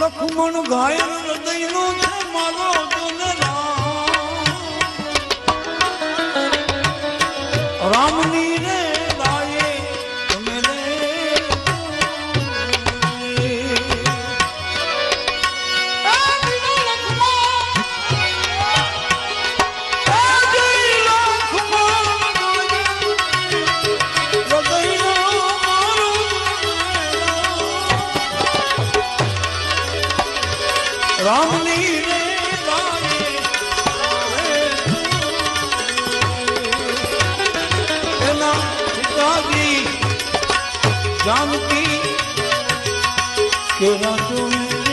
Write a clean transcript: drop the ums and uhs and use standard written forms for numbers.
લખમણ ઘાયલ હૃદયનો છે મારો રામની રે ગાયે તમે રે રામની રે जानकी के रातों में